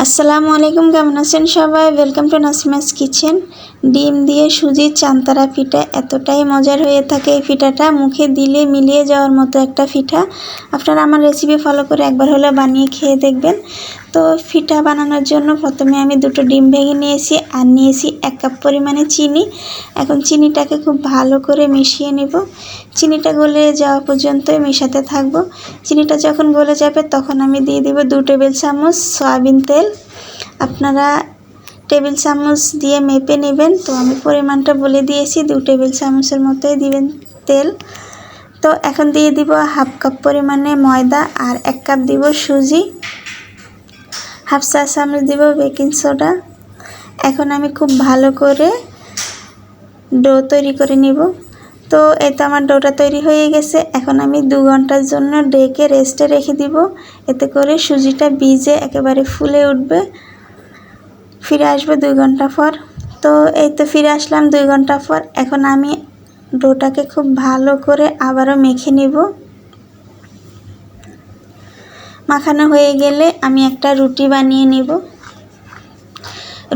আসসালামু আলাইকুম, কেমন আছেন সবাই? Welcome to Nasima's kitchen. ডিম দিয়ে সুজির চান্তারা পিঠা এতটাই মজার হয়ে থাকে। এই পিঠাটা মুখে দিলে মিলিয়ে যাওয়ার মতো একটা পিঠা। আপনারা আমার রেসিপি ফলো করে একবার হলে বানিয়ে খেয়ে দেখবেন। তো পিঠা বানানোর জন্য প্রথমে আমি দুটো ডিম ভেঙে নিয়েছি আর নিয়েছি 1 কাপ পরিমাণে চিনি। এখন চিনিটাকে খুব ভালো করে মিশিয়ে নেব। চিনিটা গলে যাওয়া পর্যন্ত মেশাতে থাকবো। চিনিটা যখন গলে যাবে তখন আমি দিয়ে দেব 2 টেবিল চামচ সয়াবিন তেল। আপনারা টেবিল চামচ দিয়ে মেপে নেবেন। তো আমি পরিমাণটা বলে দিয়েছি, 2 টেবিল চামচের মতোই দিবেন তেল। তো এখন দিয়ে দিব 1/2 কাপ পরিমাণে ময়দা আর 1 কাপ দিব সুজি, 1/2 চা চামচ দিব বেকিং সোডা। এখন আমি খুব ভালো করে ডো তৈরি করে নিব। তো এই তো আমার ডোটা তৈরি হয়ে গেছে। এখন আমি 2 ঘন্টার জন্য ঢেকে রেস্টে রেখে দিব, এতে করে সুজিটা ভিজে একেবারে ফুলে উঠবে। ফিরে আসবো 2 ঘন্টা পর। তো এই তো ফিরে আসলাম 2 ঘন্টা পর। এখন আমি ডোটাকে খুব ভালো করে আবারও মেখে নিব। মাখানো হয়ে গেলে আমি একটা রুটি বানিয়ে নিব।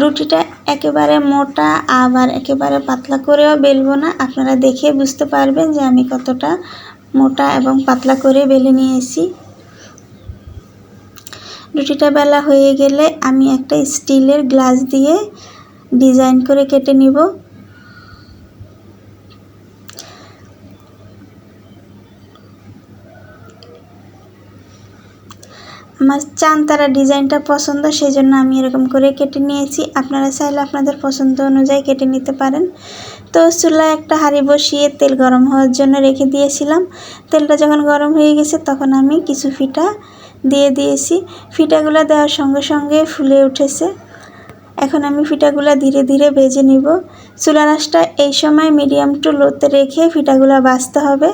রুটিটা একেবারে মোটা আবার একেবারে পাতলা করেও বেলবো না। আপনারা দেখে বুঝতে পারবেন যে আমি কতটা মোটা এবং পাতলা করে বেলে নিয়েছি। রুটিটা বেলা হয়ে গেলে আমি একটা স্টিলের গ্লাস দিয়ে ডিজাইন করে কেটে নিব। আমার চান্তারা ডিজাইনটা পছন্দ, সেই জন্য আমি এরকম করে কেটে নিয়েছি। আপনারা চাইলে আপনাদের পছন্দ অনুযায়ী কেটে নিতে পারেন। তো চুলায় একটা হাঁড়ি বসিয়ে তেল গরম হওয়ার জন্য রেখে দিয়েছিলাম। তেলটা যখন গরম হয়ে গেছে তখন আমি কিছু পিঠা দিয়ে দিয়েছি। পিঠাগুলো দেওয়ার সঙ্গে সঙ্গে ফুলে উঠেছে। এখন আমি পিঠাগুলো ধীরে ধীরে ভেজে নিব। চুলার আঁচটা এই সময় মিডিয়াম টু লোতে রেখে পিঠাগুলো ভাজতে হবে,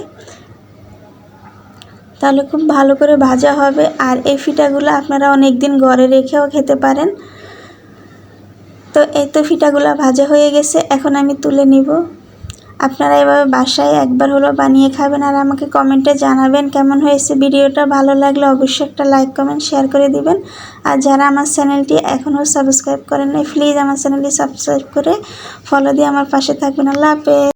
তাহলে খুব ভালো করে ভাজা হবে। আর এই পিঠাগুলো আপনারা অনেক দিন ঘরে রেখেও খেতে পারেন। তো এই তো পিঠাগুলো ভাজা হয়ে গেছে, এখন আমি তুলে নিব। আপনারা এভাবে বাসায় একবার হলো বানিয়ে খাবেন আর আমাকে কমেন্টে জানাবেন কেমন হয়েছে। ভিডিওটা ভালো লাগলে অবশ্যই একটা লাইক কমেন্ট শেয়ার করে দিবেন। আর যারা আমার চ্যানেলটি এখনও সাবস্ক্রাইব করেন নাই, প্লিজ আমার চ্যানেলটি সাবস্ক্রাইব করে ফলো দিয়ে আমার পাশে থাকবেন। আল্লাহ হাফেজ।